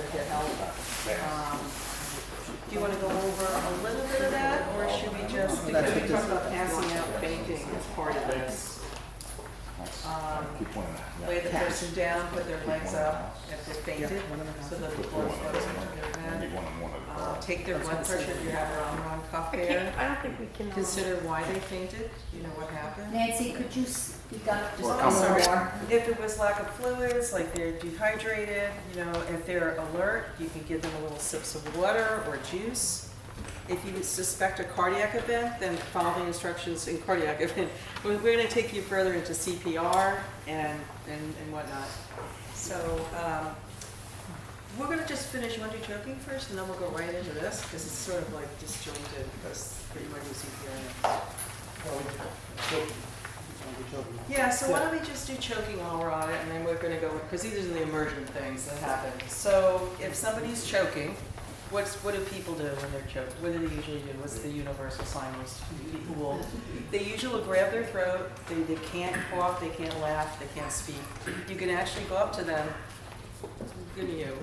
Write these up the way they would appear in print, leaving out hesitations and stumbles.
to get help. Do you want to go over a little bit of that, or should we just, because we talked about passing out fainting as part of this. Lay the person down, put their legs up if they're fainted, so that the blood flows into their head. Take their blood pressure if you have your arm on cuff there. I don't think we can. Consider why they fainted, you know what happened. Nancy, could you speak up just Well, a I'm little sorry. more? If it was lack of fluids, like they're dehydrated, you know, if they're alert, you can give them a little sips of water or juice. If you suspect a cardiac event, then follow the instructions in cardiac event. We're going to take you further into CPR and whatnot. So we're going to just finish. You want to do choking first, and then we'll go right into this, because it's sort of like disjointed, because you want to do CPR next. Yeah, so why don't we just do choking while we're on it, and then we're going to go, because these are the emergent things that happen. So if somebody's choking, what do people do when they're choked? What do they usually do? What's the universal sign? They usually will grab their throat. They can't cough, they can't laugh, they can't speak. You can actually go up to them. Give me you.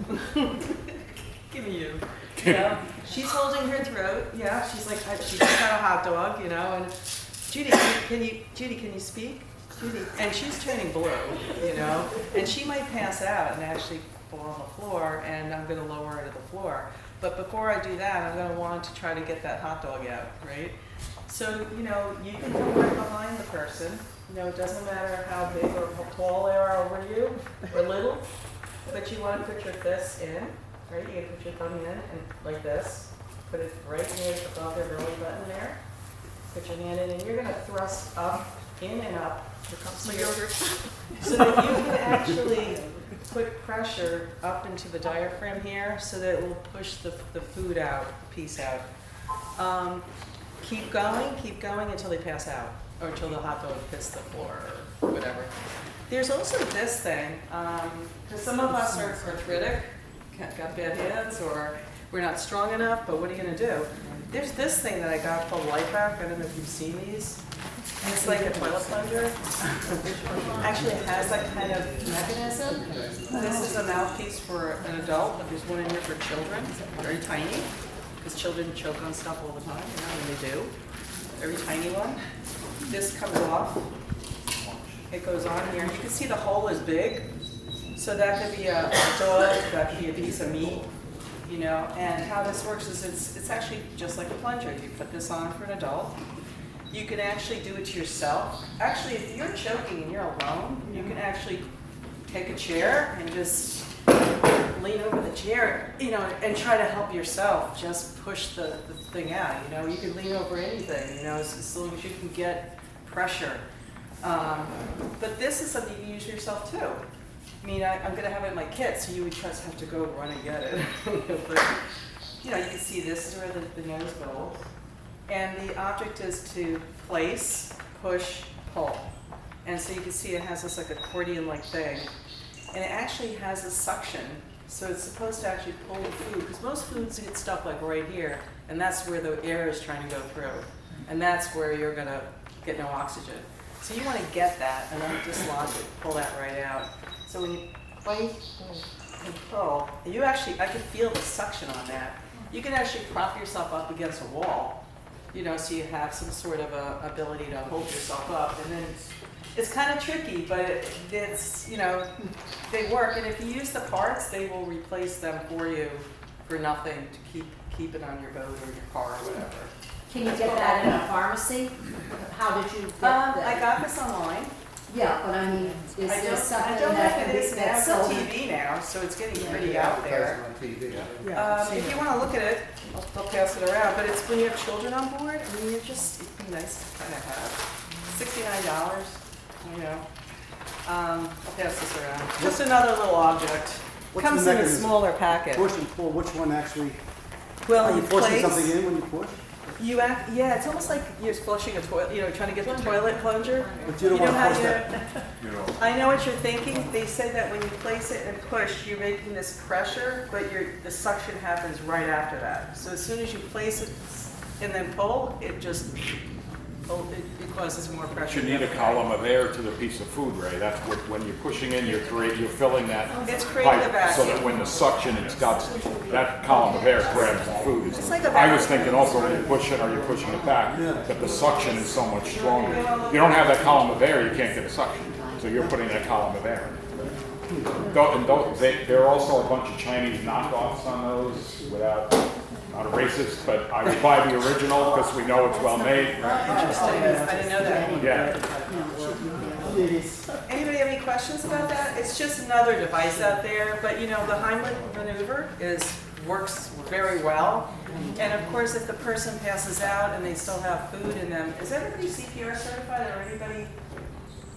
Give me you. You know? She's holding her throat. Yeah, she's like, she's just got a hot dog, you know. And Judy, can you speak? Judy, and she's turning blue, you know. And she might pass out and actually fall on the floor, and I'm going to lower her to the floor. But before I do that, I'm going to want to try to get that hot dog out, right? So, you know, you can come right behind the person. You know, it doesn't matter how big or how tall they are over you, or little, but you want to put your fists in, right? You put your thumb in, and like this. Put it right near above their belly button there. Put your hand in, and you're going to thrust up, in and up. Here comes my yogurt. So that you can actually put pressure up into the diaphragm here, so that it will push the food out, the piece out. Keep going until they pass out, or until the hot dog hits the floor, or whatever. There's also this thing, because some of us are arthritic, got bad hands, or we're not strong enough, but what are you going to do? There's this thing that I got called Life Hack. I don't know if you've seen these. It's like a toilet plunger. Actually, it has that kind of mechanism. This is a mouthpiece for an adult, but there's one in here for children, very tiny, because children choke on stuff all the time, you know, when they do. Very tiny one. This comes off. It goes on here. You can see the hole is big. So that could be a dog, that could be a piece of meat, you know. And how this works is it's actually just like a plunger. You put this on for an adult. You can actually do it to yourself. Actually, if you're choking and you're alone, you can actually take a chair and just lean over the chair, you know, and try to help yourself. Just push the thing out, you know. You can lean over anything, you know, as long as you can get pressure. But this is something you can use for yourself too. I mean, I'm going to have it in my kit, so you would just have to go run and get it. But, you know, you can see this is where the nose goes. And the object is to place, push, pull. And so you can see it has this like accordion-like thing. And it actually has a suction. So it's supposed to actually pull the food, because most foods get stuck like right here, and that's where the air is trying to go through. And that's where you're going to get no oxygen. So you want to get that and then dislodge it, pull that right out. So when you place and pull, you actually, I can feel the suction on that. You can actually prop yourself up against a wall. You know, so you have some sort of a ability to hold yourself up, and then it's kind of tricky, but it's, you know, they work. And if you use the parts, they will replace them for you for nothing to keep it on your boat or your car or whatever. Can you get that in a pharmacy? How did you get that? I got this online. Yeah, but I mean, is there something I don't know that if can it be is. that's It's on sold? TV now, so it's getting pretty out there. If you want to look at it, I'll pass it around. But it's when you have children on board. I mean, it'd be nice to kind of have $69. You know, I'll pass this around. Just another little object. What's Comes the in a mechanism? smaller packet. Push and pull, which one actually? Well, Are you you forcing place. something in when you push? Yeah, it's almost like you're flushing a toilet. You know, trying to get the toilet plunger. But you don't know want to how force you- that. I know what you're thinking. They say that when you place it and push, you're making this pressure, but the suction happens right after that. So as soon as you place it and then pull, it just it causes more pressure. You need a column of air to the piece of food, Ray. That's what, when you're pushing in, you're filling that It's creating a pipe so vacuum. that when the suction, it's got, that column of air grabs the food. It's like a I was vacuum. thinking also when you push it or you're pushing it back, that the suction is so much stronger. If you don't have that column of air, you can't get a suction. So you're putting that column of air in. There are also a bunch of Chinese knockoffs on those without, not a racist, but I would buy the original because we know it's well made. Interesting, I didn't know that. Yeah. Anybody have any questions about that? It's just another device out there, but you know, the Heimlich maneuver works very well. And of course, if the person passes out and they still have food in them, is everybody CPR certified or anybody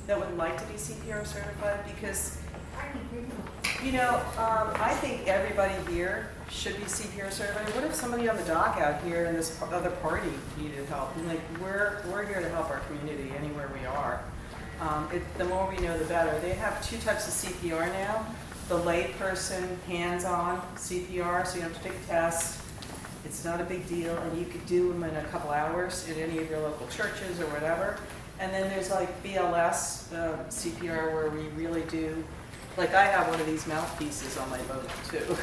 that would like to be CPR certified? Because, you know, I think everybody here should be CPR certified. What if somebody on the dock out here in this other party needed help? And like, we're here to help our community anywhere we are. The more we know, the better. They have two types of CPR now. The lay person, hands-on CPR, so you don't have to take a test. It's not a big deal, and you could do them in a couple hours in any of your local churches or whatever. And then there's like BLS CPR where we really do, like I have one of these mouthpieces on my boat too.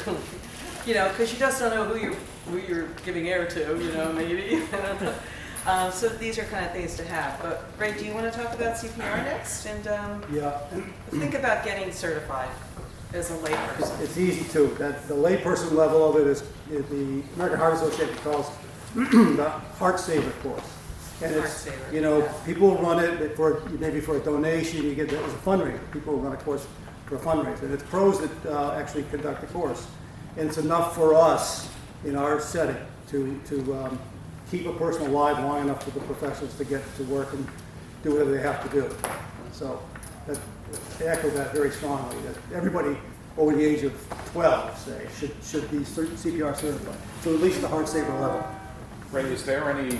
You know, because you just don't know who you're giving air to, you know, maybe. So these are kind of things to have. But Ray, do you want to talk about CPR next? And Yeah, think about getting certified as a layperson. it's easy to. The layperson level of it is the American Heart Association calls the Heart Saver course. And Heart it's, Saver, you know, yeah. people run it for maybe for a donation. You get it as a fundraiser. People run a course for a fundraiser. And it's pros that actually conduct the course. And it's enough for us in our setting to keep a person alive long enough for the professionals to get to work and do whatever they have to do. So I echo that very strongly, that everybody over the age of 12, say, should be CPR certified. So at least the heart saver level. Ray, is there any,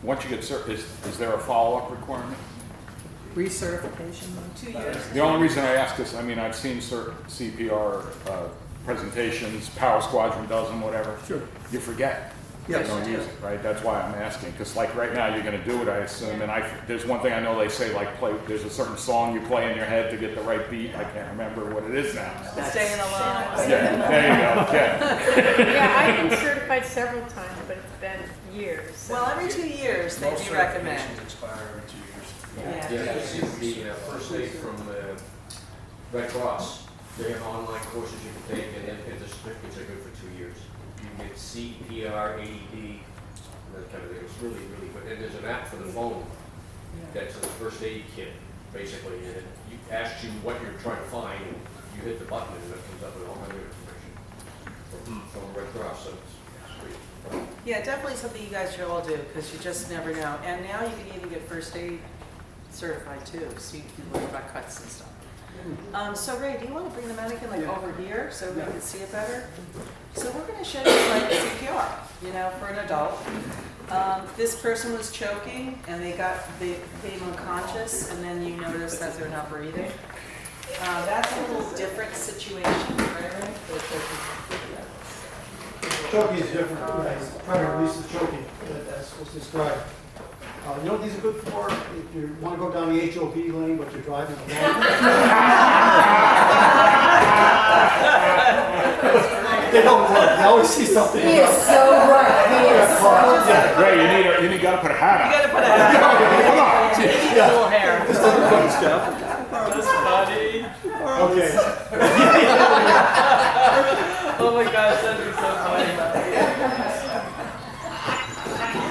once you get is there a follow-up requirement? Recertification, 2 years. The only reason I ask is, I mean, I've seen certain CPR presentations, Power Squadron does them, whatever. Sure. You forget. Yes. You don't use it, right? That's why I'm asking, because like right now, you're gonna do it, I assume, and there's one thing I know they say, like, there's a certain song you play in your head to get the right beat. I can't remember what it is now. Staying alive. Yeah, there you go, yeah. Yeah, I've been certified several times, but it's been years. so- Well, every 2 years, they do recommend. Certifications expire every 2 years. Yeah. Yeah, the first aid from the Red Cross, they have online courses you can take, and the certificates are good for 2 years. You can get CPR, AED, that kind of thing. It's really, really good. And there's an app for the phone that's a first aid kit, basically, and it asks you what you're trying to find, and you hit the button, and it comes up with all kinds of information from Red Cross, so it's great. Yeah, definitely something you guys should all do, because you just never know. And now you can even get first aid certified too, so you can learn about cuts and stuff. So Ray, do you want to bring the mannequin like over here so we can see it better? So we're going to show you like CPR, you know, for an adult. This person was choking and they became unconscious, and then you notice that they're not breathing. That's a little different situation, right, Ray? Choking is different, right? Primary release of choking, as was described. You know what these are good for? If you want to go down the HOP lane, but you're driving along. They don't work. You always see something. He is so right, he is so right. Ray, you gotta put a hat on. You gotta put a hat on. You need a little hair. Just a little step. That's funny. Okay. Oh my gosh, that'd be so funny.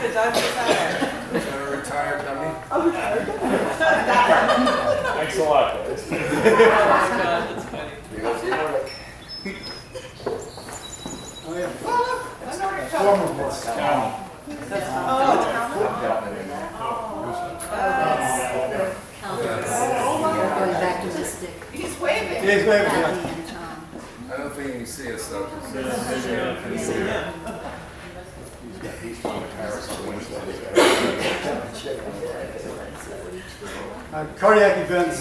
The doctor's hat. Retired dummy. Thanks a lot, guys. Oh my god, that's funny. Oh, yeah. Former boss. That's Going back to the stick. He's waving. Yeah, he's waving, yeah. And Tom. I don't think you can see us though. He's going to Paris on Wednesday. Cardiac events,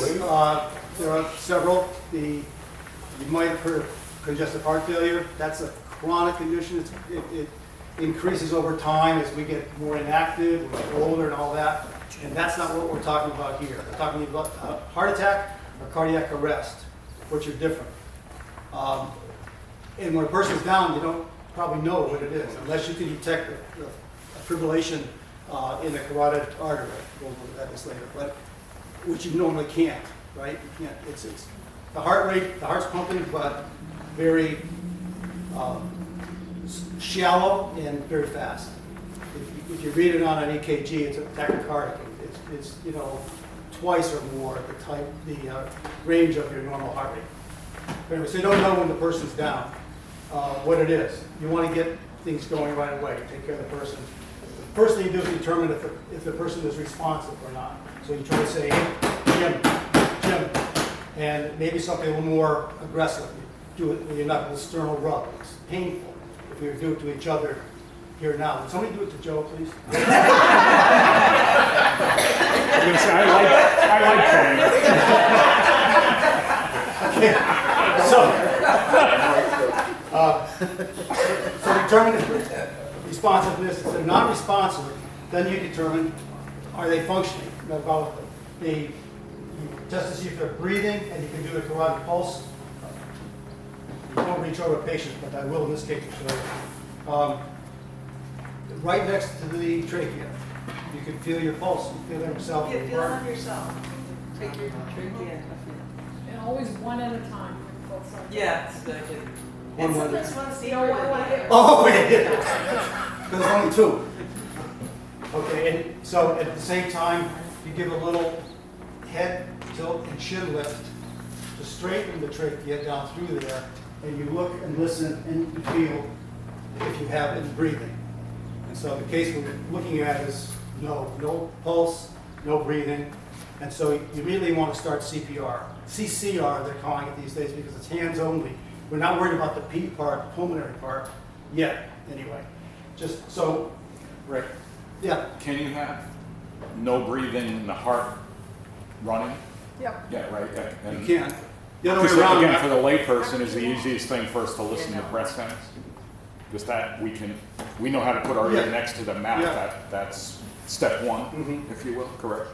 there are several. You might have heard of congestive heart failure. That's a chronic condition. It increases over time as we get more inactive, we get older and all that. And that's not what we're talking about here. We're talking about heart attack or cardiac arrest, which are different. And when a person's down, you don't probably know what it is, unless you can detect a fibrillation in the carotid artery. We'll look at this later, but which you normally can't, right? You can't. It's the heart rate, the heart's pumping, but very shallow and very fast. If you read it on an EKG, it's a tachycardic. It's you know, twice or more the range of your normal heart rate. Anyway, so you don't know when the person's down what it is. You want to get things going right away. Take care of the person. The first thing you do is determine if the person is responsive or not. So you try to say, hey, Jim, and maybe something a little more aggressive. You do it with your knuckle, the sternal rub. It's painful if we do it to each other here now. Would somebody do it to Joe, please? I'm gonna say, I like pain. So determine responsiveness. If they're not responsive, then you determine, are they functioning metabolically? You test to see if they're breathing, and you can do the carotid pulse. You don't reach over a patient, but I will in this case to show you. Right next to the trachea, you can feel your pulse. You feel it yourself. Yeah, feel it on yourself. Take your trachea. And always one at a time. Both sides. Yeah, exactly. One And more. sometimes one's You don't want one here. Oh, yeah. There's only two. Okay, and so at the same time, you give a little head tilt and chin lift to straighten the trachea down through there, and you look and listen and you feel if you have any breathing. And so the case we're looking at is no pulse, no breathing, and so you really want to start CPR. CCR, they're calling it these days because it's hands only. We're not worried about the P part, the pulmonary part, yet, anyway. Just so, Rick, yeah. can you have no breathing and the heart running? Yep. Yeah, right. And You can. The other way Because around. again, for the layperson, is the easiest thing for us to listen to breath sounds. Just that we know how to put our ear Yeah. next to the mouth. Yeah. That's step one, Mhm. if you will. Correct.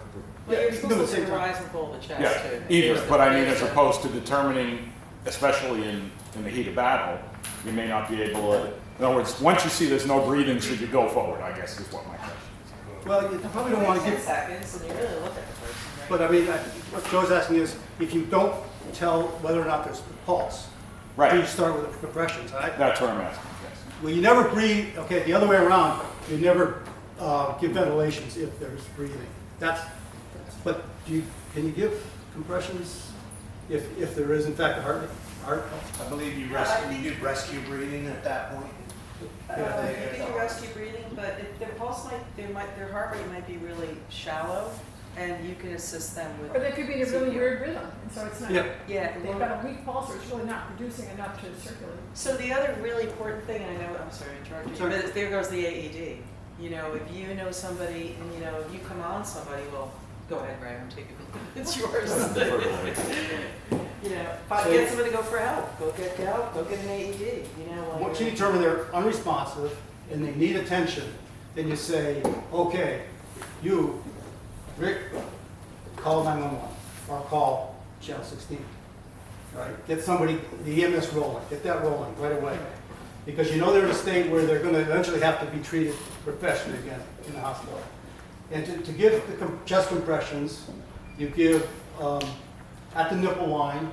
Well, Yeah, you're you can do supposed it to at the same time. rise and pull the chest Yeah, too. either. There's But I the- mean, as opposed to determining, especially in the heat of battle, you may not be able to. In other words, once you see there's no breathing, should you go forward? I guess is what my question is. Well, you probably don't want to 10 give, seconds and you really look at the person, right? but I mean, what Joe's asking is, if you don't tell whether or not there's pulse, do you Right. start with the compressions, right? That's what I'm asking. Yes. Well, you never breathe, okay, the other way around, you never give ventilations if there's breathing. But can you give compressions if there is in fact a heart pulse? I believe you do rescue breathing at that point. You can do rescue breathing, but if their pulse their heart rate might be really shallow, and you can assist them with. Or they could be in a really weird rhythm, and so it's not, Yeah. Yeah. they've got a weak pulse, or it's really not producing enough to circulate. So the other really important thing, I know, I'm sorry to interrupt you, Sorry. but there goes the AED. You know, if you know somebody and, you know, you come on somebody, well, go ahead, Graham, take it. It's yours. You know, get somebody to go for help. Go get an AED, you know. while Once you you're- determine they're unresponsive and they need attention, then you say, okay, you, Rick, call 911 or call Channel 16. Right? Get somebody, the EMS rolling, get that rolling right away. Because you know they're in a state where they're going to eventually have to be treated professionally again in the hospital. And to give the chest compressions, you give at the nipple line,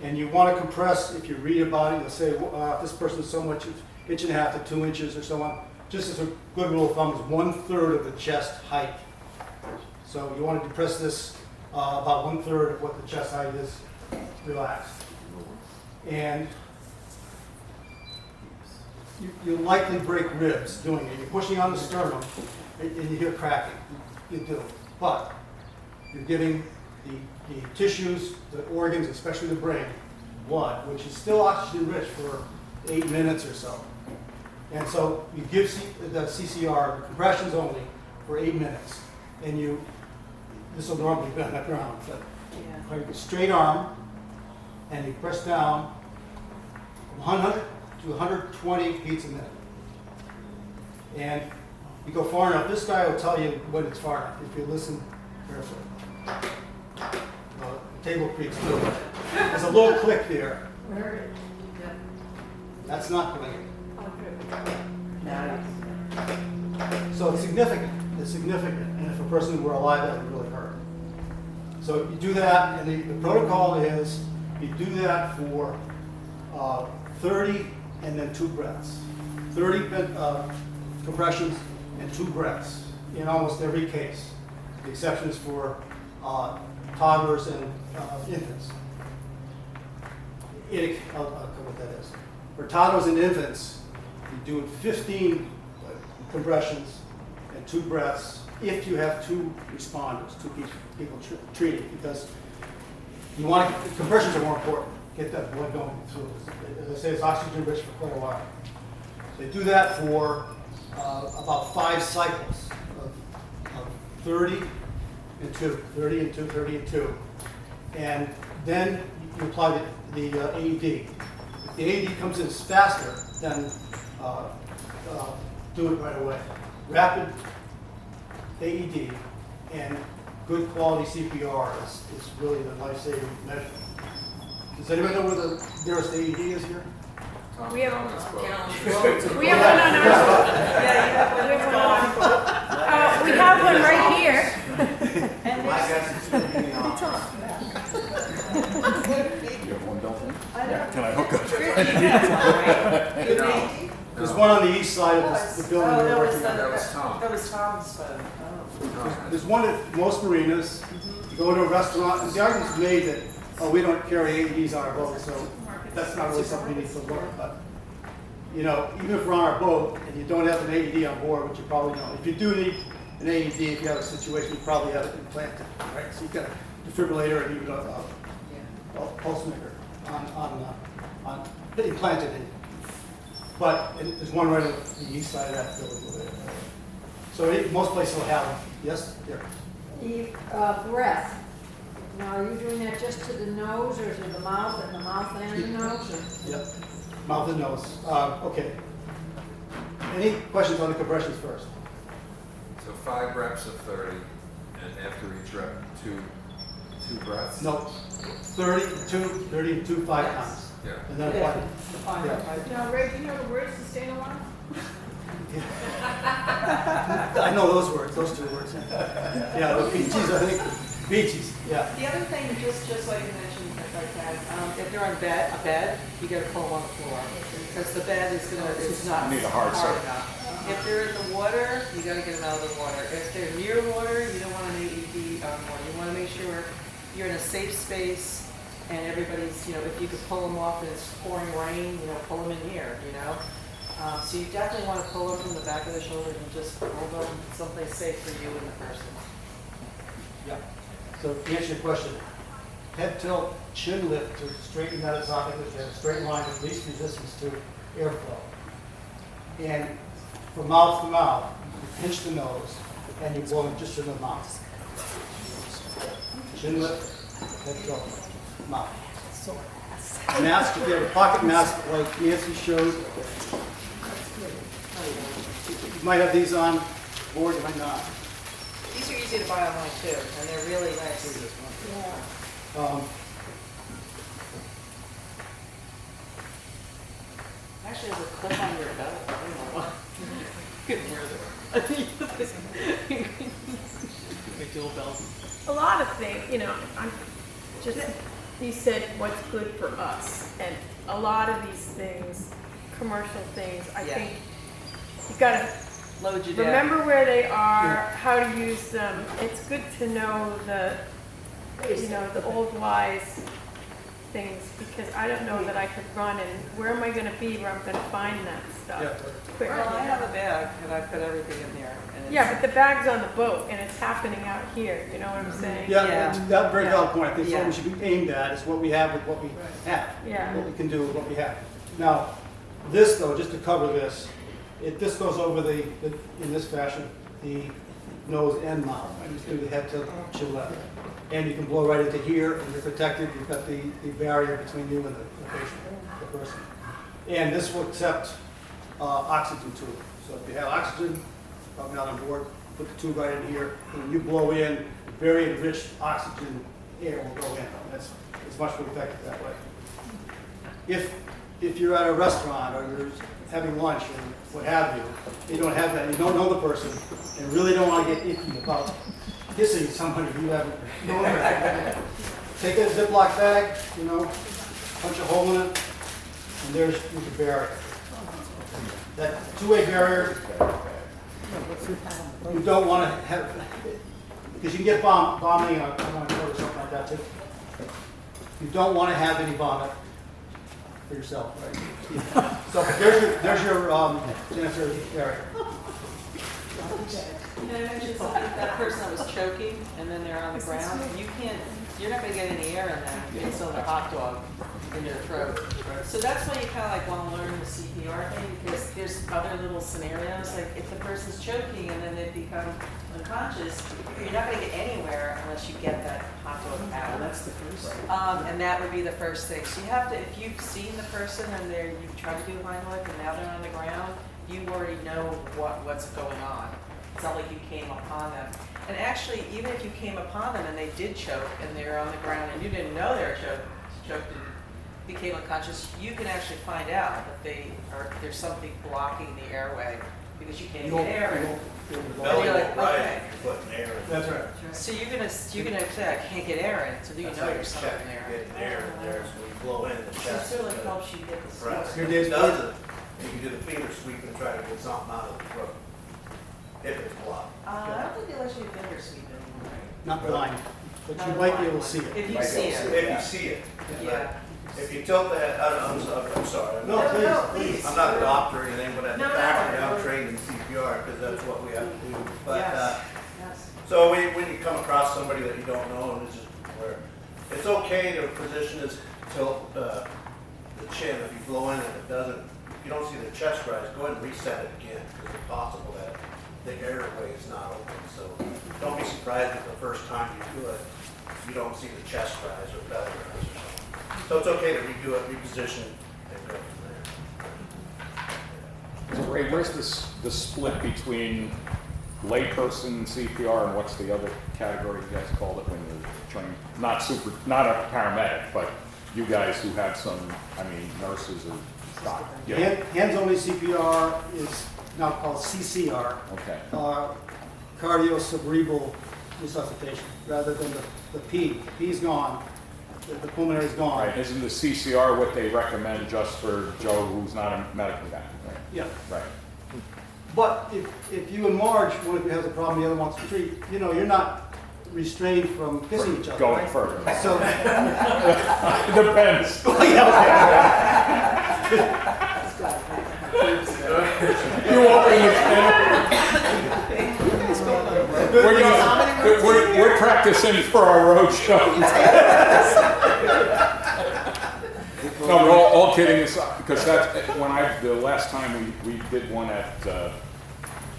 and you want to compress, if you read about it, you'll say, this person's so much, inch and a half to 2 inches or so on. Just as a good rule of thumb, is 1/3 of the chest height. So you want to depress this about 1/3 of what the chest height is, relaxed. And you likely break ribs doing it. You're pushing on the sternum, and you hear cracking. You do. But you're giving the tissues, the organs, especially the brain, blood, which is still oxygen rich for 8 minutes or so. And so you give the CCR, the compressions only, for 8 minutes. And this will normally be on the ground, but Yeah. like a straight arm, and you press down from 100 to 120 beats a minute. And You go far enough, this guy will tell you when it's far enough, if you listen carefully. Table creaks too. There's a little click there. That's not blinking. So it's significant. It's significant. And if a person were alive, that would really hurt. So you do that, and the protocol is you do that for 30 and then 2 breaths. 30 compressions and 2 breaths in almost every case. The exception is for toddlers and infants. I'll cover what that is. For toddlers and infants, you do 15 compressions and 2 breaths if you have 2 responders, 2 people treated, because you want to, compressions are more important. Get that blood going through. As I say, it's oxygen rich for quite a while. So they do that for about 5 cycles of 30 and 2, 30 and 2, 30 and 2. And then you apply the AED. If the AED comes in faster, then do it right away. Rapid AED and good quality CPR is really the life-saving measure. Does anybody know where the nearest AED is here? We have one on our boat. We have one right here. My guess is going to be in the office. You have one built in? Can I hook up? There's one on the east side of the building. Oh, we're that was, working on. that was Tom's phone. Oh. There's one at most marinas. You go to a restaurant, and the argument's made that, oh, we don't carry AEDs on our boat, so that's not really something we need to learn. But, you know, even if we're on our boat and you don't have an AED on board, which you probably don't, if you do need an AED, if you have a situation, you probably have it implanted, right? So you've got a defibrillator and even a pulse maker on implanted in. But there's one right on the east side of that building over there. So most places will have them. Yes? There. The breath. Now, are you doing that just to the nose or to the mouth and the mouth and the nose? Or? Yep. Mouth and nose. Okay. Any questions on the compressions first? So 5 reps of 30, and after each rep, two breaths? No. 30 and 2, 5 times. Yeah. And then apply. Yeah. Now, Ray, do you know the words to stay alive? I know those words, those 2 words. Yeah, the Bee Gees, I think. Bee Gees, yeah. The other thing, just like you mentioned, like that, if they're on a bed, you gotta pull them on the floor. Because the bed is not You need a hard surface. enough. If they're in the water, you gotta get them out of the water. If they're near water, you don't want an AED on water. You wanna make sure you're in a safe space and everybody's, you know, if you could pull them off and it's pouring rain, you know, pull them in here, you know? So you definitely want to pull them from the back of the shoulder and just hold them someplace safe for you and the person. Yeah. So to answer your question, head tilt, chin lift to straighten that esophagus, you have a straight line of least resistance to airflow. And from mouth to mouth, you pinch the nose and you blow just in the mouth. Chin lift, head tilt, mouth. Mask, if you have a pocket mask like Nancy showed, you might have these on board, you might not. These are easy to buy online too, and they're really nice. Actually, there's a clip on your belt. I don't know why. You can wear them. Big dual belt. A lot of things, you know, I'm just, he said what's good for us. And a lot of these things, commercial things, I Yeah. think you gotta Load you down. remember where they are, how to use them. It's good to know the, you know, the old wise things, because I don't know that I could run and where am I gonna be where I'm gonna find that stuff quickly. Well, I have a bag and I put everything in there. And it's- Yeah, but the bag's on the boat and it's happening out here, you know what I'm saying? Yeah, Yeah. that's a very Yeah. valid point. I think Yeah. what we should be aimed at is what we have with what we have. Yeah. What we can do with what we have. Now, this though, just to cover this, this goes over in this fashion, the nose and mouth. I'm just doing the head to chin level. And you can blow right into here and you're protected. You've got the barrier between you and the patient, the person. And this will accept oxygen too. So if you have oxygen, not on board, put the tube right in here, and you blow in, very enriched oxygen air will go in. That's, it's much more effective that way. If you're at a restaurant or you're having lunch or what have you, you don't have that, you don't know the person, and really don't want to get icky about kissing somebody you haven't known. Take a Ziploc bag, you know, punch a hole in it, and there's your barrier. That two-way barrier, you don't want to have, because you can get vomiting on a court or something like that too. You don't want to have any vomit for yourself, right? So there's your sanitary barrier. You know, I mentioned something, that person that was choking and then they're on the ground, you're not gonna get any air in there until the hot dog in your throat. So that's why you kinda like wanna learn the CPR thing, because there's other little scenarios, like if the person's choking and then they become unconscious, you're not gonna get anywhere unless you get that hot dog out. That's the first. And that would be the first thing. So you have to, if you've seen the person and you've tried to do Heimlich and now they're on the ground, you already know what's going on. It's not like you came upon them. And actually, even if you came upon them and they did choke and they're on the ground and you didn't know they were choked and became unconscious, you can actually find out that there's something blocking the airway because you can't get air. Belly You're like, won't rise okay. if you're putting air in. That's right. So you're gonna say I can't get air in, so you That's know how you there's check, something there. getting air in there, so when you blow in the So chest. it really helps you get the Right. smoke. If it doesn't, you can do the finger sweep and try to get something out of the throat. If it's blocked. I don't think they let you finger sweep anymore, right? Not blind, but you might be able to see it. If you see it. If you see it. Yeah. If you tilt that, I'm sorry. No, please. I'm not a doctor or anything, but at the No, faculty, no. I'm trained in CPR because that's what we have to do. But, Yes. so when you come across somebody that you don't know, and it's just where, it's okay to position is tilt the chin. If you blow in and it doesn't, if you don't see the chest rise, go ahead and reset it again because it's possible that the airway is not open. So don't be surprised if the first time you do it, you don't see the chest rise or belly rise or something. So it's okay to redo it, reposition, and go from there. So Ray, where's the split between layperson CPR and what's the other category you guys called it when you're trained? Not a paramedic, but you guys who have some, nurses or doctors. Yeah. Hands-only CPR is now called CCR, Okay. Cardiocerebral resuscitation, rather than the P. The P's gone, the pulmonary's All gone. right. Isn't the CCR what they recommend just for Joe who's not a medical guy? Right. Yeah. Right. But if you and Marge, one of you has a problem, the other wants to treat, you're not restrained from kissing each other. Going right? further. So, It depends. You open the can. We're practicing for our road show. No, but all kidding aside, because the last time we did one at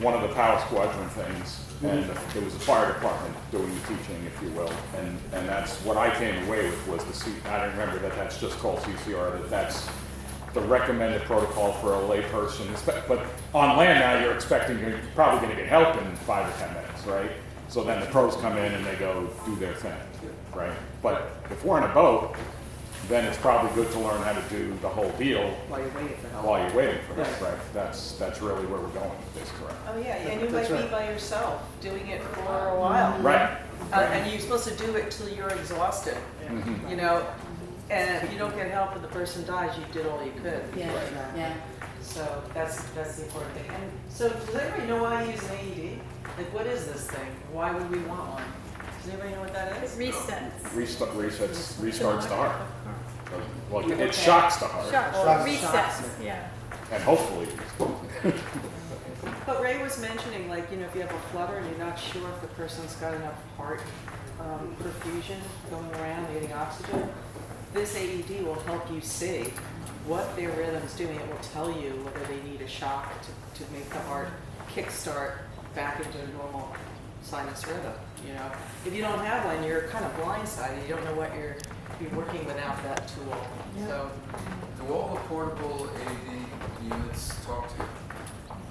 one of the power squadron things, and it was the fire department doing the teaching, if you will, and that's what I came away with was I remember that's just called CCR, that's the recommended protocol for a layperson. But on land now, you're probably going to get help in 5 or 10 minutes, right? So then the pros come in and they go do their thing, right? But if we're in a boat, then it's probably good to learn how to do the whole deal While you're waiting for help. while you're waiting for this, right? That's really where we're going with this, correct? Oh, yeah, and you That's might be right. by yourself, doing it for a while. Right. And you're supposed to do it till you're exhausted, Mhm. And if you don't get help and the person dies, you did all you could. Yeah. So that's the important thing. And so does everybody know why I use an AED? Like, what is this thing? Why would we want one? Does anybody know what that It is? resets. Restarts the heart. Well, it shocks the heart, Shocks, Shocks. resets, yeah. and hopefully. But Ray was mentioning, if you have a flutter and you're not sure if the person's got enough heart perfusion going around, getting oxygen, this AED will help you see what their rhythm's doing. It will tell you whether they need a shock to make the heart kickstart back into a normal sinus rhythm. If you don't have one, you're kind of blindsided. You don't know what you're working without that tool. So Do all the portable AED units talk to you?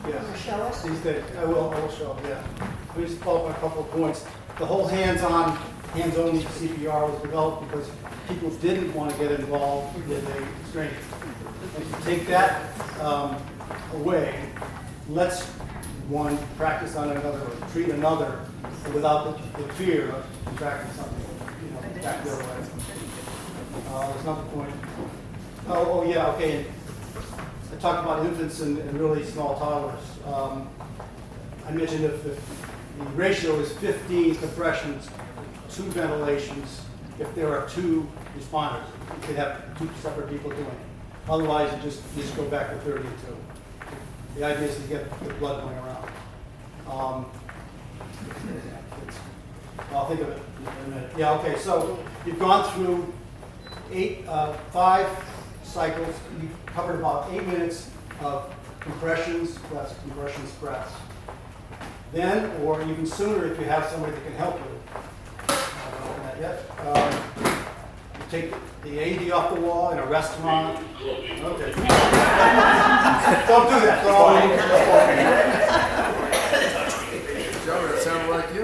Yeah. Can you show us? These days, I will show, yeah. Let me just follow up on a couple of points. The whole hands-on, hands-only CPR was developed because people didn't want to get involved with a stranger. And to take that away, let's one practice on another or treat another without the fear of contracting something, back the other way. There's another point. Oh, yeah, okay. I talked about infants and really small toddlers. I mentioned if the ratio is 15 compressions, 2 ventilations, if there are 2 responders, you could have 2 separate people doing it. Otherwise, you just go back to 32. The idea is to get the blood going around. I'll think of it in a minute. Yeah, okay, so you've gone through 5 cycles. You've covered about 8 minutes of compressions, breaths, compressions, breaths. Then, or even sooner if you have somebody that can help you, I haven't opened that yet. You take the AED off the wall in a restaurant. Okay. Don't do that. Joe, that sounded like you.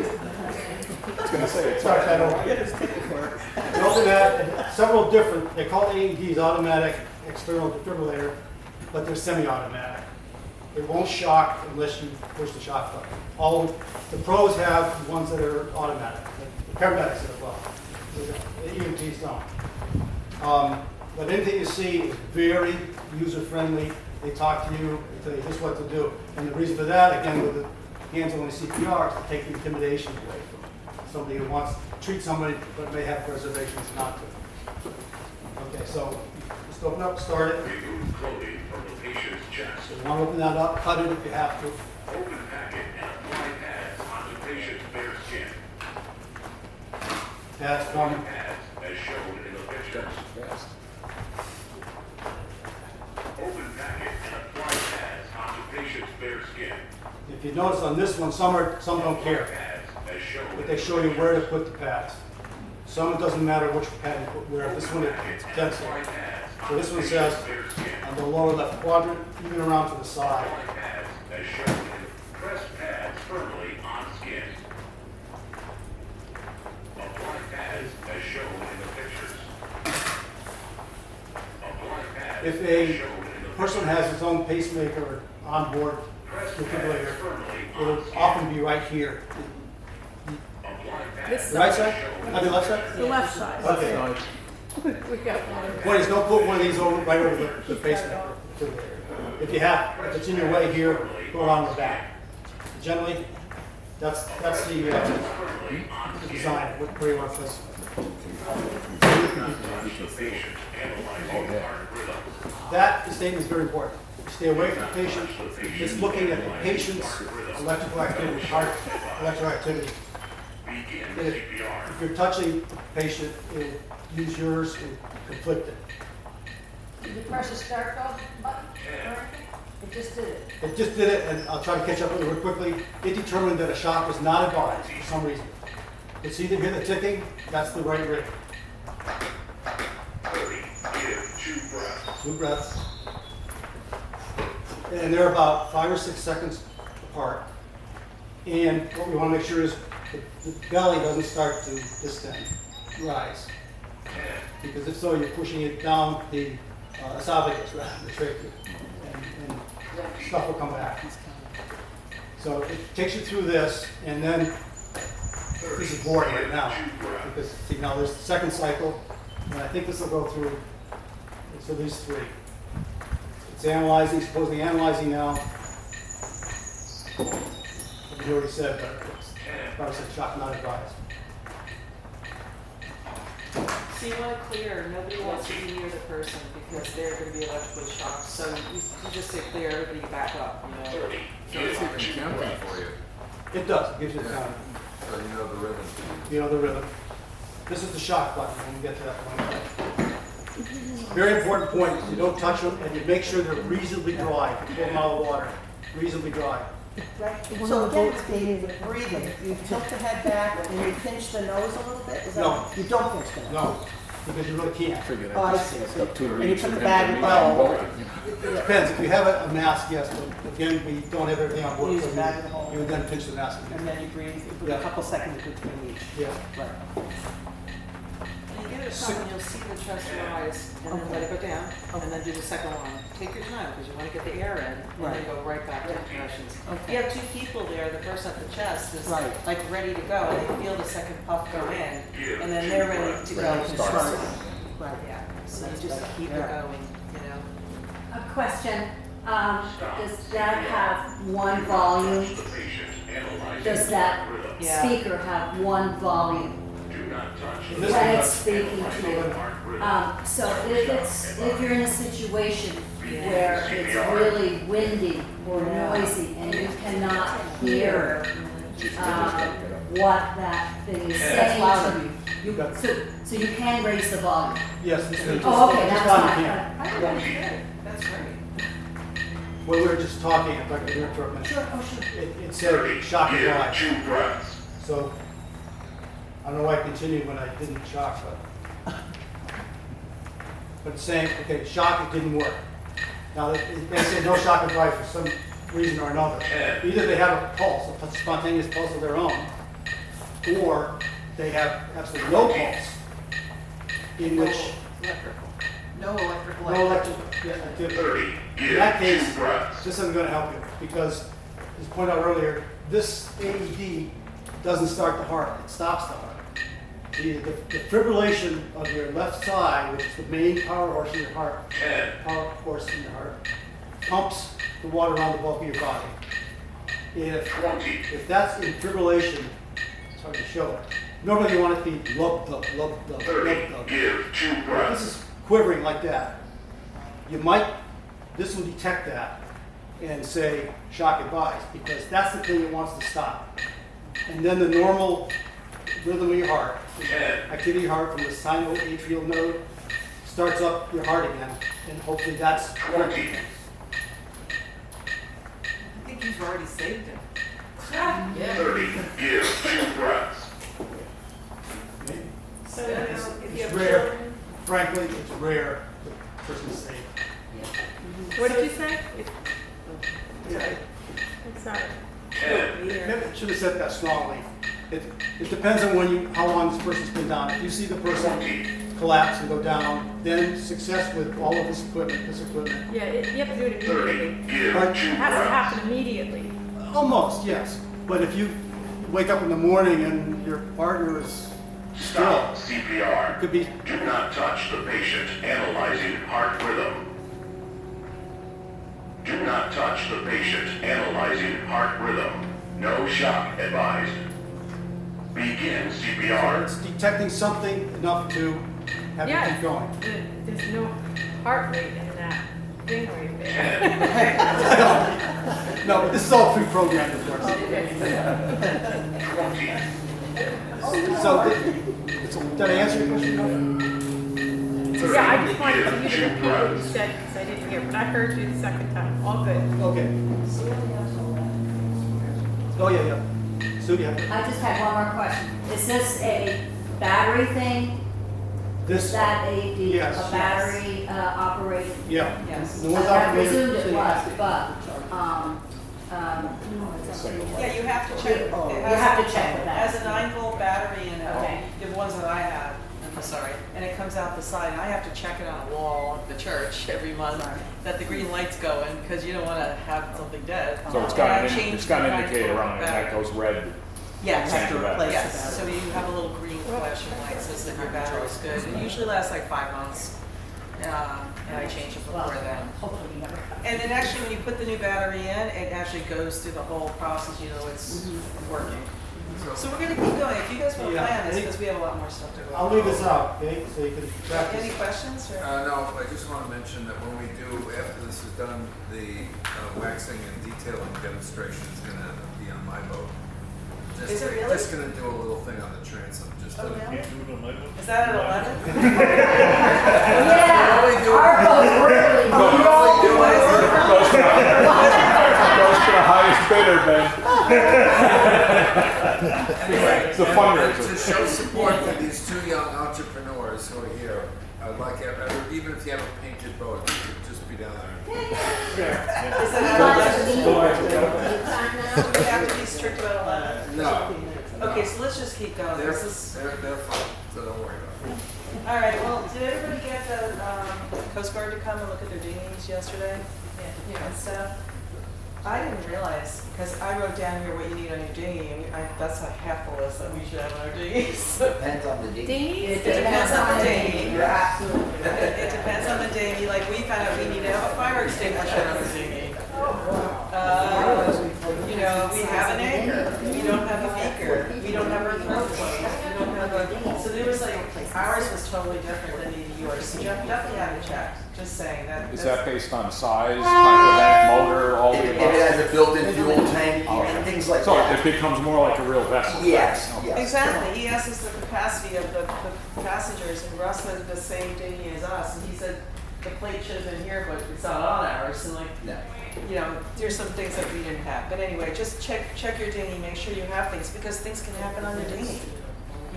I was gonna say, it's Sorry, I don't. You open that, and several different, they call AEDs automatic external defibrillator, but they're semi-automatic. It won't shock unless you push the shock button. All the pros have ones that are automatic. The paramedics as well. The EMTs don't. But anything you see is very user-friendly. They talk to you, they tell you just what to do. And the reason for that, again, with the hands-only CPR, is to take the intimidation away from somebody who wants to treat somebody but may have reservations not to. Okay, so just open up, start it. Remove clothing from the patient's chest. So you want to open that up, cut it if you have to. Open packet and apply pads onto patient's bare skin. Pads from, Pads as shown in the pictures. Open packet and apply pads onto patient's bare skin. if you notice on this one, some don't care. Pads as shown. But they show you where to put the pads. Some it doesn't matter which pad you put where. This one it's dead center. So this one says on the lower left quadrant, even around to the side. Apply pads as shown in press pads firmly on skin. Apply pads as shown in the pictures. Apply pads If as a shown in the person has his own pacemaker or onboard defibrillator, it'll often be right here. This The right side, side? On the left side? the left side. Okay. We got one. Point is, don't put one of these over, right over the pacemaker. If you have, if it's in your way here, go around the back. Generally, that's the design, where you want to place it. That statement is very important. Stay away from the patient. It's looking at the patient's electrical activity, heart electrical activity. If you're touching the patient, use yours and conflict it. Did you press the start button or anything? It just did it. It just did it, and I'll try to catch up with it real quickly. It determined that a shock was not advised for some reason. It's either hit the ticking, that's the right rate. 30, give 2 breaths. 2 breaths. And they're about 5 or 6 seconds apart. And what we want to make sure is the belly doesn't start to distend, rise. Because if so, you're pushing it down the esophagus rather than the trachea. And stuff will come back. So it takes you through this, and then this is boring right now. Because see, now there's the second cycle, and I think this will go through, it's at least 3. It's analyzing, supposedly analyzing now. You already said, but it's probably said shock not advised. So you want to clear, nobody wants to be near the person because they're going to be electrically shocked. So you just say clear, everybody back up, you know. So it's even counting for you, It does, it gives you the time. so you know the rhythm. You know the rhythm. This is the shock button when we get to that point. Very important point, is you don't touch them and you make sure they're reasonably dry. If you pull them out of the water, reasonably dry. So again, the breathing, you tilt the head back and you pinch the nose a little bit? Is that- No. You don't pinch the nose? No, because you really can't. Figure Oh, I that see. just took 2 And you weeks put for the him bag to in meet the on hole. board. It depends, if you have a mask, yes, but again, we don't have everything on board, Use so the bag in the hole. you would then pinch the mask And again. then you breathe, you put Yeah. a couple seconds between each. Yeah. Right. And you get it up and you'll see the chest rise, and then let it go down, and then do the second one. Take your time, because you want to get the air in, and then Right. go right back to compressions. Okay. You have 2 people there, the person at the chest is Right. like ready to go, and they feel the second puff go in, and then they're ready to go. to Start. start. Right. Yeah, so you just keep it Yeah. going, you know? A question, does that have one volume? The patient, analyzing Does that rhythm. Yeah. speaker have one volume Do not touch. This when one it's does. speaking to you? So if you're in a situation where it's really windy or noisy and you cannot hear what that thing is saying to you, so you can raise the volume. Yes, this is just. Oh, okay, just that's on the fine. camera. I think that's good, that's great. When we were just talking, if I could interrupt for a minute, Sure, oh, sure. it said shock and Give blind. 2 breaths. So, I don't know why I continued when I didn't shock, but it's saying, okay, shock, it didn't work. Now, they say no shock and blind for some reason or another. Either they have a pulse, a spontaneous pulse of their own, or they have absolutely no pulse, in which No electrical. no electrical activity. 30. In that Give case, 2 breaths. this isn't gonna help you, because, as pointed out earlier, this AED doesn't start the heart, it stops the heart. The fibrillation of your left side, which is the main power horse in your heart, 10. power horse in your heart, pumps the water around the bulk of your body. If that's in fibrillation, it's hard to show it. Normally you want it to be lub, lub, lub, lub, 30. lub, lub. Give 2 This breaths. is quivering like that. This will detect that and say shock advised, because that's the thing it wants to stop. And then the normal rhythm of your heart, activity of your heart from the sinoatrial node, starts up your heart again, and hopefully that's 20. I think you've already saved it. 30. Give 2 breaths. So now, if you It's have rare. children, Frankly, it's rare the person is safe. what did you say? Yeah, I'm sorry. 10. maybe I should have said that strongly. It depends on how long this person's been down. If you see the person collapse and go down, then success with all of this equipment. Yeah, you have to do it 30. immediately. Give 2 Right. It has to breaths. happen immediately. Almost, yes. But if you wake up in the morning and your partner is still, Stop it CPR. could be, Do not touch the patient. Analyzing heart rhythm. Do not touch the patient. Analyzing heart rhythm. No shock advised. Begin CPR. it's detecting something enough to have you keep going. There's no heart rate in that thing right there. No, but this is all pre-programmed, of course. So, did I answer your question? Yeah, I just wanted you to repeat what you said, because I didn't hear, but I heard you the second time. All good. Okay. Oh, yeah. Sue, you have I just have one more question. Is this a battery thing? this? Is that Yes. a battery operated? Yeah. Yes. The ones I operated- presumed it was, but, Yeah, you have to check. Oh, It you has have a- to check with that. It has a 9-volt battery in it, Okay. the ones that I have, I'm sorry, and it comes out the side, and I have to check it on a wall at the church every month, that the green light's going, because you don't want to have something dead. So it's And got I an, changed it's got an the indicator 9-volt on it, and that battery. goes red. Yes, Change the battery. yes, so you have a little green flashing light, says that your battery's good. It usually lasts like 5 months, and I change it before then. hopefully you never. And then actually, when you put the new battery in, it actually goes through the whole process, you know, it's working. So we're gonna keep going. If you guys want to Yeah. plan this, because we have a lot more stuff to go. I'll leave this out, okay, so you can practice. Any questions? Or? No, I just want to mention that when we do, after this is done, the waxing and detailing demonstration is going to be on my boat. Is it really? Just going to do a little thing on the transom, just Oh, to. really? Is that at 11? Yeah, our boat really. Goes to the highest bidder, man. Anyway, It's a fundraiser. To show support for these two young entrepreneurs who are here, I'd like, even if you have a painted boat, you could just be down there. Is it at 11? Do we have to be strict about 11? No, Okay, so let's just keep going. they're This is, fine, so don't worry about it. all right, well, did everybody get the Coast Guard to come and look at their dinghies yesterday? Yeah. And stuff? I didn't realize, because I wrote down here what you need on your dinghy, and that's like half the list that we should have on our dinghies. Depends on the dinghy. It depends on the dinghy. You're absolutely right. It depends on the dinghy, like we found out we need to have a fire extinguisher on the dinghy. You know, we have an anchor, we don't have a beaker, we don't have our throat plate, we don't have a, so there was like, ours was totally different than yours, so Jeff definitely had to check, just saying that. Is that based on size, type of tank, motor, all the If it above? has a built-in fuel tank and things like So that. it becomes more like a real vessel? Yes, Okay. yes. Exactly, he asked us the capacity of the passengers, and Russ had the same dinghy as us, and he said the plate should have been here, but it's not on ours, and like, No. you know, there's some things that we didn't have. But anyway, just check your dinghy, make sure you have things, because things can happen on your dinghy.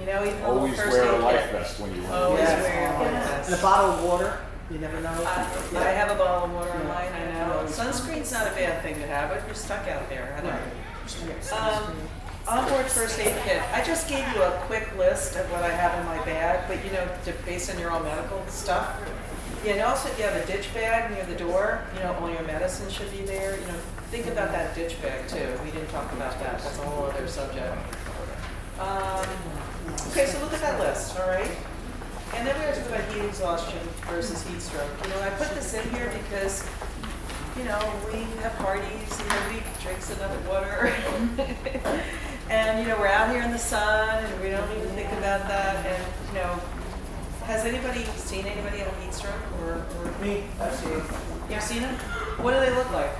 You know, even a little Always first wear a aid life kit. vest when you run. Always Yes. wear a life And a vest. bottle of water, you never know. I have a bottle of water on mine, I know. Sunscreen's not a bad thing to have if you're stuck out there, I know. Onboard first aid kit. I just gave you a quick list of what I have in my bag, but you know, based on your own medical stuff. Yeah, and also if you have a ditch bag near the door, you know, all your medicine should be there. You know, think about that ditch bag too. We didn't talk about that. That's a whole other subject. Okay, so look at that list, all right? And then we're going to talk about heat exhaustion versus heat stroke. You know, I put this in here because, you know, we have parties and nobody drinks enough water. And, you know, we're out here in the sun and we don't even think about that. And, you know, has anybody seen anybody have a heat stroke or Me, I've seen it. you've seen them? What do they look like?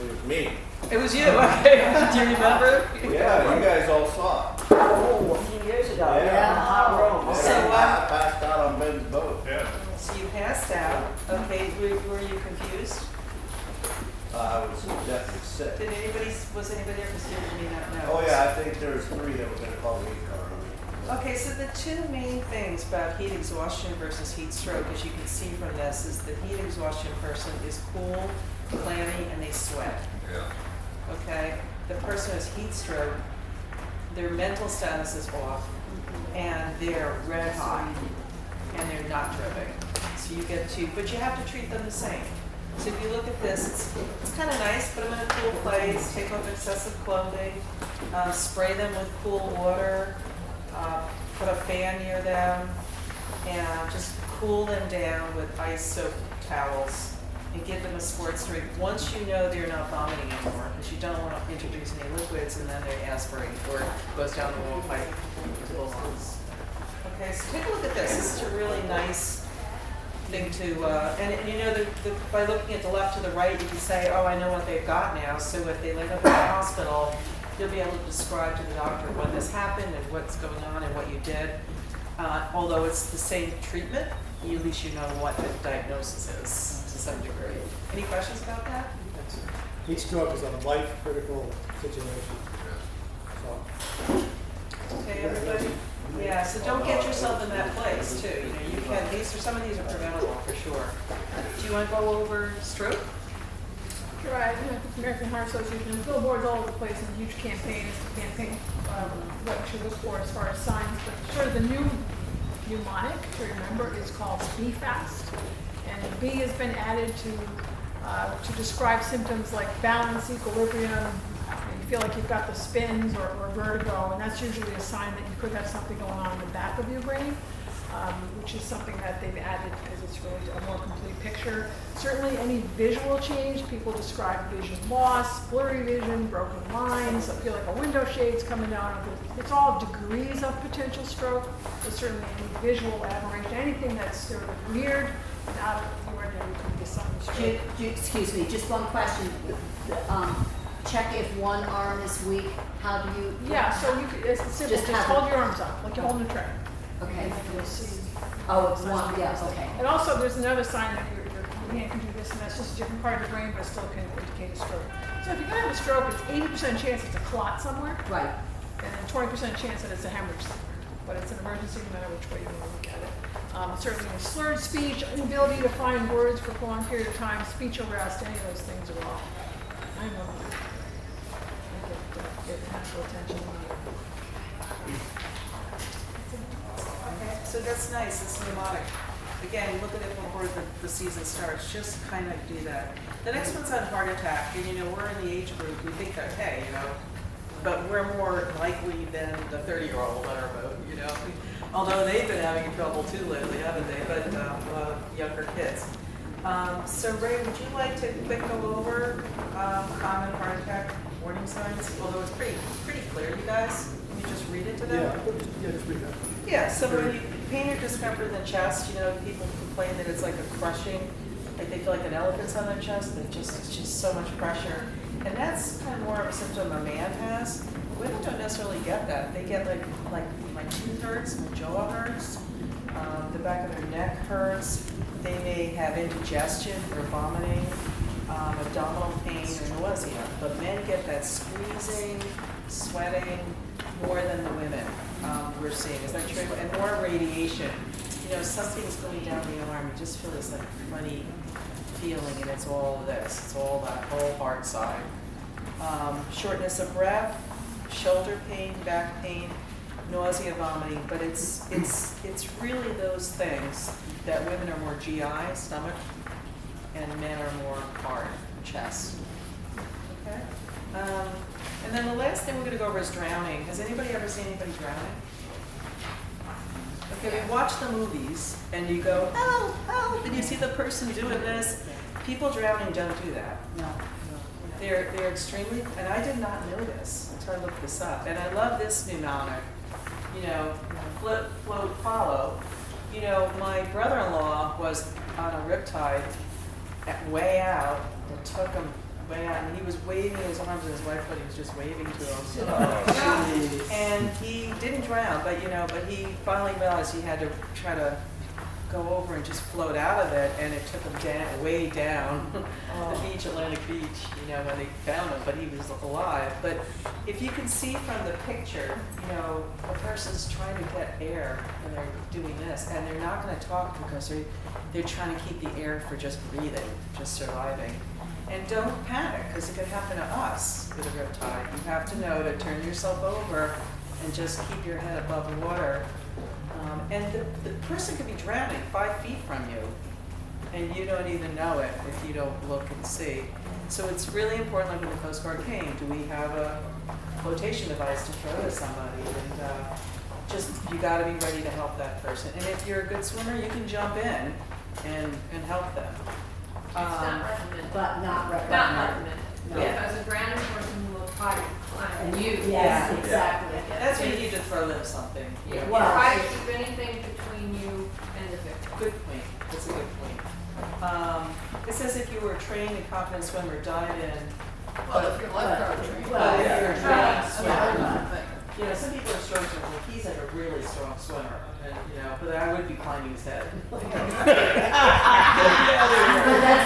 It was me. It was you, okay. Do you remember? Yeah, you guys all saw it. Oh, a few years ago, Yeah. in a hot room. So, I passed out on Ben's boat. Yeah. So you passed out. Okay, were you confused? I was definitely sick. Was anybody there? Because you may not know. Oh yeah, I think there was 3 that were gonna call the heat car on me. Okay, so the two main things about heat exhaustion versus heat stroke, as you can see from this, is the heat exhaustion person is cool, clammy, and they sweat. Yeah. Okay? The person who has heat stroke, their mental status is off, and they're red hot, and they're not dripping. So you get two, but you have to treat them the same. So if you look at this, it's kind of nice. Put them in a cool place, take off excessive clothing, spray them with cool water, put a fan near them, and just cool them down with ice-soaked towels and give them a sports drink once you know they're not vomiting anymore, because you don't want to introduce any liquids and then they aspirate or it goes down the wall pipe to the lungs. Okay, so take a look at this. This is a really nice thing to, and you know, by looking at the left to the right, you can say, oh, I know what they've got now. So if they land up in the hospital, you'll be able to describe to the doctor when this happened and what's going on and what you did. Although it's the same treatment, at least you know what the diagnosis is to some degree. Any questions about that? Heat stroke is a life-critical situation. So, Okay, everybody? Yeah, so don't get yourself in that place too. You know, you can, some of these are preventable for sure. Do you want to go over stroke? Right, you know, the American Heart Association, billboards all over the place, and huge campaigns to campaign what you should look for as far as signs. But sort of the new mnemonic to remember is called Be Fast, and B has been added to describe symptoms like balance, equilibrium. You feel like you've got the spins or vertigo, and that's usually a sign that you could have something going on in the back of your brain. Which is something that they've added because it's really a more complete picture. Certainly any visual change, people describe vision loss, blurry vision, broken lines, I feel like a window shade's coming down. It's all degrees of potential stroke, but certainly any visual aberration, anything that's sort of weird and out of the ordinary could be a sign of stroke. Excuse me, just one question. Check if one arm is weak, how do you? Yeah, so you could, it's simple, just hold your arms up, like you're holding a tray. Okay. And you'll see. Oh, it's one, yeah, okay. And also, there's another sign that the hand can do this, and that's just a different part of the brain, but it still can indicate a stroke. So if you're gonna have a stroke, it's 80% chance it's a clot somewhere, Right. and then 20% chance that it's a hemorrhage somewhere. But it's an emergency no matter which way you want to look at it. Certainly slurred speech, inability to find words for a prolonged period of time, speech arrest, any of those things are all, I know. Get medical attention. Okay, so that's nice, it's mnemonic. Again, look at it before the season starts, just kind of do that. The next one's on heart attack, and we're in the age group, we think that, hey, but we're more likely than the 30-year-old on our boat, Although they've been having trouble too lately, haven't they? But a lot of younger kids. So Ray, would you like to quick go over common heart attack warning signs? Although it's pretty clear, you guys. Can you just read it to them? Yeah, just read that. Yeah, so when you pain or discomfort in the chest, people complain that it's like a crushing, like they feel like an elephant's on their chest, it's just so much pressure. And that's kind of more of a symptom a man has. Women don't necessarily get that. They get like my tooth hurts, my jaw hurts, the back of their neck hurts. They may have indigestion or vomiting, abdominal pain or nausea. But men get that squeezing, sweating more than the women we're seeing. Is that true? And more radiation. Something's going down the arm. You just feel this like funny feeling, and it's all this. It's all that whole heart side. Shortness of breath, shoulder pain, back pain, nausea, vomiting, but it's really those things that women are more GI, stomach, and men are more heart, chest. Okay? And then the last thing we're going to go over is drowning. Has anybody ever seen anybody drowning? Okay, we watch the movies and you go, help, help, and you see the person doing this. People drowning don't do that. No. They're extremely, and I did not know this until I looked this up. And I love this mnemonic, flip, float, follow. My brother-in-law was on a riptide way out. It took him way out, and he was waving his arms at his wife, but he was just waving to him. And he didn't drown, but he finally realized he had to try to go over and just float out of it, and it took him down, way down the beach, Atlantic Beach, when they found him, but he was alive. But if you can see from the picture, a person's trying to get air and they're doing this, and they're not going to talk because they're trying to keep the air for just breathing, just surviving. And don't panic, because it could happen to us with a riptide. You have to know to turn yourself over and just keep your head above the water. And the person could be drowning 5 feet from you, and you don't even know it if you don't look and see. So it's really important, like when the Coast Guard came, do we have a flotation device to throw to somebody? And you got to be ready to help that person. And if you're a good swimmer, you can jump in and help them. It's not recommended. But not Not recommended. recommended. No. Yeah. Because a drowning person will try to climb. And you, yes, Yeah. exactly. That's when you need to throw them something. Yeah. Well, Try to keep anything between you and the victim. Good point. That's a good point. It says if you were a trained and confident swimmer, dive in. Well, if you're lifeguard trained. Well, But if you're a trained Yeah. swimmer, some people are strong swimmers. Like he's like a really strong swimmer, and but I would be climbing his head. But that's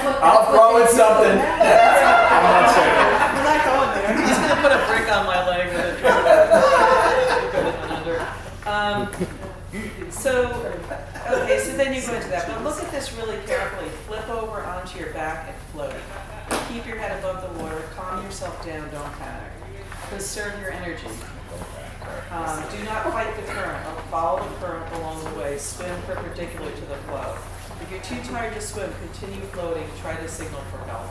what. I'll throw in something. I'm not saying that. We're not going there. He's gonna put a brick on my leg with it. So then you go into that. But look at this really carefully. Flip over onto your back and float. Keep your head above the water. Calm yourself down. Don't panic. Conserve your energy. Do not fight the current. Follow the current along the way. Swim perpendicular to the flow. If you're too tired to swim, continue floating. Try to signal for help.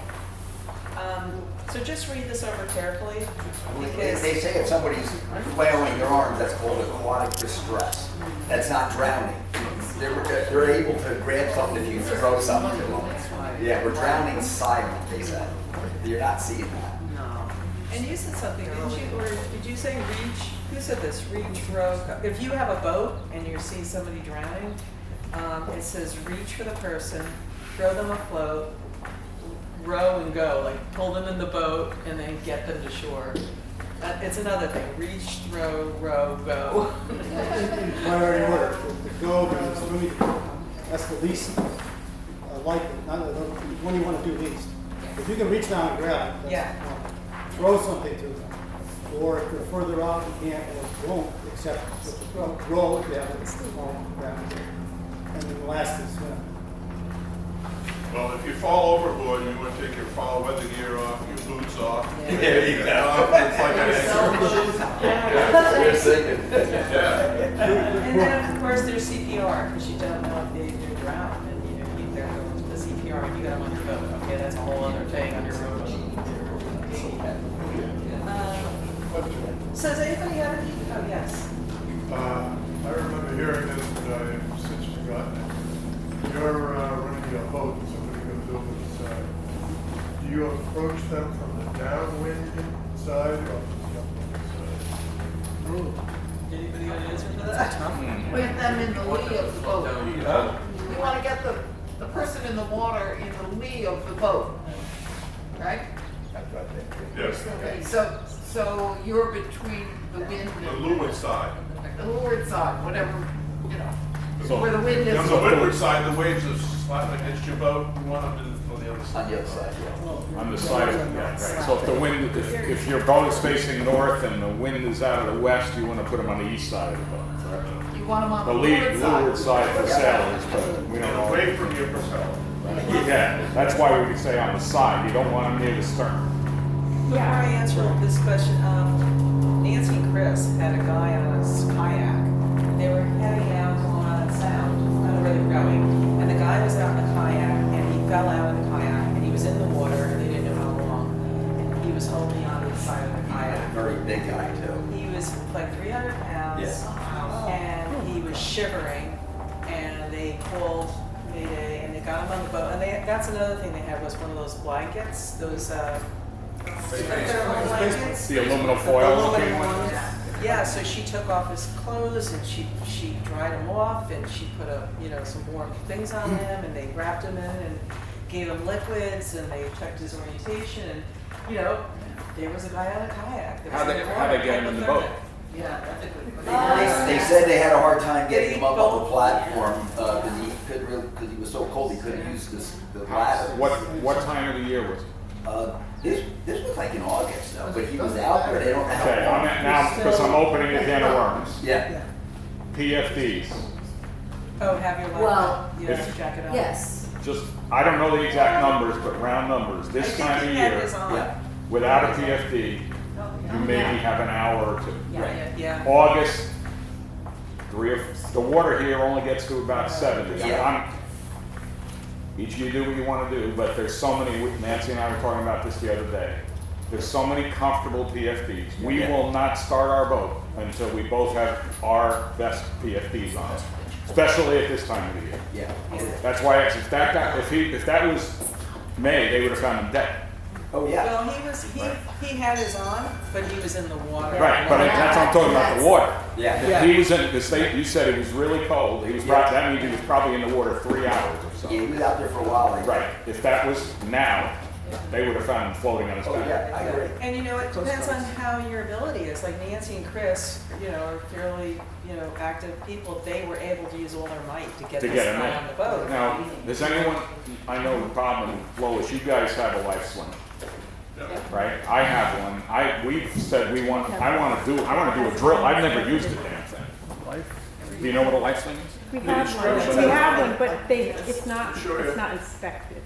So just read this over carefully. Because They say if somebody's flailing their arms, that's called aquatic distress. That's not drowning. They're able to grab something if you throw something to them. Yeah, we're drowning silent, they said. You're not seeing that. no. And you said something, didn't you? Or did you say reach? Who said this? Reach, row. If you have a boat and you're seeing somebody drowning, it says reach for the person, throw them afloat, row and go, like pull them in the boat and then get them to shore. It's another thing. Reach, throw, row, go. In priority order, the go, because the swimming, that's the least likely, none of those, when you want to do least. If you can reach down and grab it, Yeah. that's fine. Throw something to them. Or if they're further out, you can't or won't accept the roll if you have it, grab it. And then the last is swim. Well, if you fall overboard, you want to take your fall weather gear off, your boots off. There you go. It's like an And then, of course, there's CPR, because you don't know if they're drowned, and, you know, they're going to the CPR, and you got them on your boat. Okay, that's a whole other thing on your boat. So does anybody have any, oh, yes. I remember hearing this, but I've since forgotten it. You're running a boat and somebody goes over the side. Do you approach them from the downwind side or from the upwind side? Anybody got an answer for that? Put them in the lee of the boat. You want to get the person in the water in the lee of the boat, right? Yes. Okay, so you're between the wind The and leeward side. the leeward side, whatever, you know, So- where the wind is. On the windward side, the waves are slapping against your boat, you want them on the other side. On the other side, yeah. On the side of, yeah, right. So if the wind, if your boat is facing north and the wind is out of the west, you want to put them on the east side of the boat, correct? You want them on The the leeward side for sailors, but we don't know. Away from your propeller. Yeah, that's why we would say on the side, you don't want them near the stern. Before I answer this question, Nancy and Chris had a guy on a kayak. They were heading out to Long Island Sound. I don't know where they were going. And the guy was out in the kayak, and he fell out of the kayak, and he was in the water, and they didn't know how long. And he was holding on to the side of the kayak. Very big guy too. He was like 300 pounds, Yeah. and he was shivering, and they called Mayday, and they got him on the boat. And that's another thing they had was one of those blankets, those thermal blankets. The aluminum foil looking Aluminum one. ones. Yeah, so she took off his clothes and she dried him off and she put some warm things on him and they wrapped him in and gave him liquids and they checked his orientation and, there was a guy on a kayak. that was How'd in the they water, get him in the boat? hypothermic. Yeah, that's a good They said they had a hard time getting him up on the Both. platform, because he couldn't really, because he was so cold, he couldn't use the ladder. What time of the year was it? This was like in August though, but he was out there, they don't know Okay, how long. now, because I'm opening a can of worms. Yeah, PFDs, Oh, have your Well, laptop, you have to jack it up. Yes. just, I don't know the exact numbers, but round numbers, I this think time of he had year, his on. yeah. without a PFD, you maybe have an hour or two. Yeah. August, the water here only gets to about 70. Yeah. Each of you do what you want to do, but there's so many, Nancy and I were talking about this the other day. There's so many comfortable PFDs. We Yeah. will not start our boat until we both have our best PFDs on it, especially at this time of the year. Yeah. That's why if that was May, they would have found him dead. Oh, yeah. Well, he had his on, but he was in the water. Right, but that's what I'm talking about, the water. Yeah. If he was in, the state, you said it was really cold, that means he was probably in the water 3 hours or Yeah, something. he was out there for a while. Like Right, if that was now, they would have found him floating on his Oh, back. yeah, I agree. And it depends on how your ability is. Like Nancy and Chris, are fairly, active people. They were able to use all their might to get To this get him guy on the boat. in. Now, does anyone, I know the problem with Lois, you guys have a life sling, right? I have one. We've said I want to do a drill. I've never used the damn thing. Do you know what a life sling is? We have one, but it's not inspected.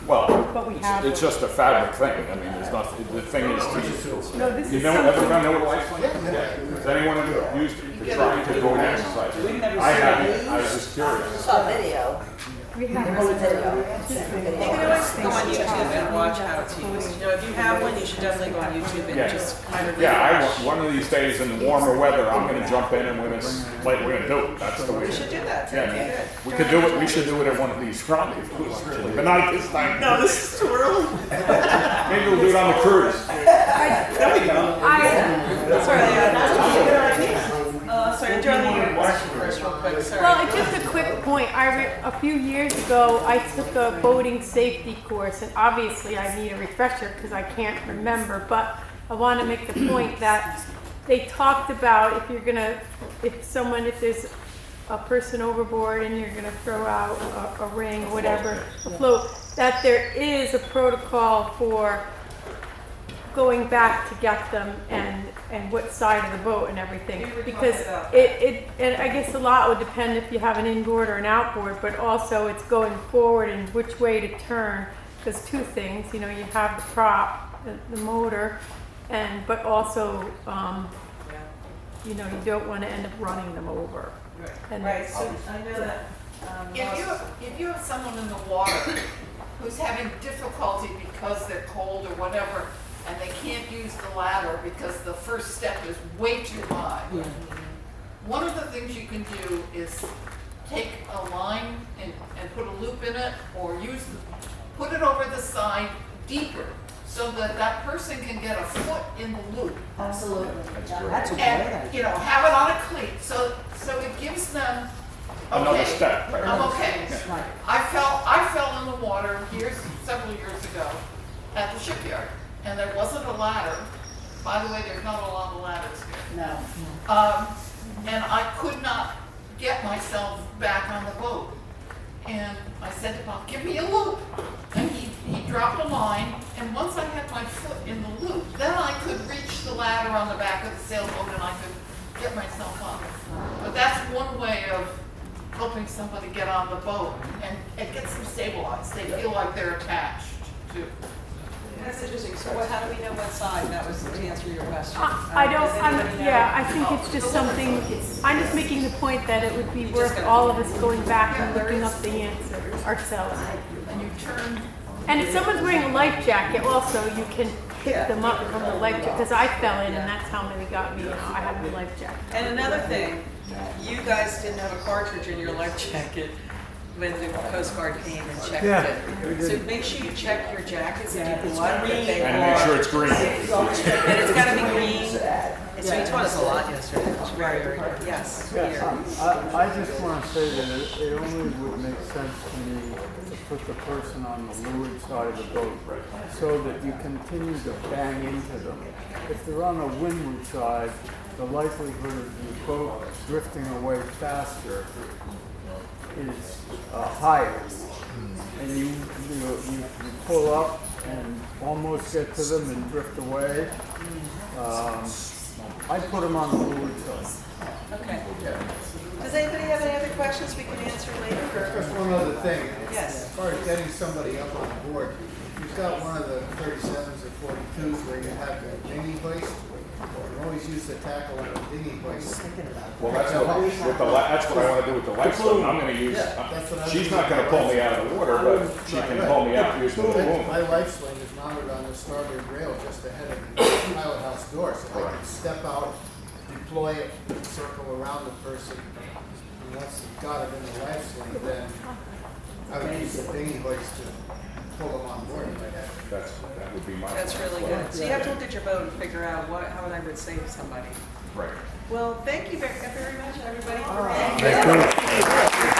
Well, But we have it's just a fabric thing. I mean, there's nothing, the thing is to, No, this you is know, something. everyone know what a life sling is? Has anyone ever used it to try to go and exercise? I haven't, I was just curious. Video. We have You can always go on YouTube and watch how it's used. If you have one, you should definitely go on YouTube and just kind of. One of these days in the warmer weather, I'm gonna jump in and we're gonna do it. That's the way. We should do that. Yeah, Okay, man. good. We could do it, we should do it at one of these rendezvous, but not at this time. No, this is too early. Maybe we'll do it on the cruise. There we go. Sorry, Darlene, your question first real quick, sorry. Well, just a quick point. A few years ago, I took a boating safety course, and obviously I need a refresher because I can't remember, but I want to make the point that they talked about if there's a person overboard and you're gonna throw out a ring, or whatever, a float, that there is a protocol for going back to get them and what side of the boat and everything. We were talking Because about and I guess a lot would depend if you have an inboard or an outboard, but also it's going forward and which way to turn. There's two things, you know, you have the prop, the motor, but also, you know, you don't want to end up running them over. And Right, so I know that, If you have someone in the water who's having difficulty because they're cold or whatever, and they can't use the ladder because the first step is way too high, one of the things you can do is take a line and put a loop in it, or put it over the side deeper, so that that person can get a foot in the loop. Absolutely. That's a great And, idea. you know, have it on a cleat, so it gives them, Another okay, step, right. I'm okay. Right. I fell in the water several years ago at the shipyard, and there wasn't a ladder. By the way, there's not a lot of ladders here. No. And I could not get myself back on the boat. And I said to Bob, give me a loop. And he dropped a line, and once I had my foot in the loop, then I could reach the ladder on the back of the sailboat and I could get myself on. But that's one way of helping somebody get on the boat and it gets them stabilized. They feel like they're attached to. that's interesting. So how do we know what side? That was to answer your question. I don't, Does anybody know? yeah, I think it's just something, I'm just making the point that it would be worth all of us going back and looking up the answer ourselves. And you turn. And if someone's wearing a life jacket also, you can pick them up from the life jacket, because I fell in and that's how many got me, you know, I had my life jacket. And another thing, you guys didn't have a cartridge in your life jacket when the Coast Guard came and checked it. So make sure you check your jackets and your blood. And make sure it's green. And it's gotta be green. So you taught us a lot yesterday. It was very, very good. Yes. Yeah, here. I just want to say that it only would make sense to me to put the person on the leeward side of the boat so that you continue to bang into them. If they're on the windward side, the likelihood of the boat drifting away faster is higher. And you pull up and almost get to them and drift away. I put them on the leeward side. Okay. Does anybody have any other questions we can answer later? Just one other thing. Yes. As far as getting somebody up on board, you've got one of the 37s or 42s where you have the dinghy hoist. You always use the tackle on the dinghy hoist. Well, that's what I want to do with the life slope. I'm going to use, she's not going to pull me out of the water, but she can pull me out using the boom. My life sling is mounted on the starboard rail just ahead of the pilot house door, so I can step out, deploy it, circle around the person. And once you've got it in the life sling, then I would use the dinghy hoist to pull them on board if I had to. That would be my. That's really good. So you have to look at your boat and figure out how I would save somebody. Right. Well, thank you very much, everybody. Thank you.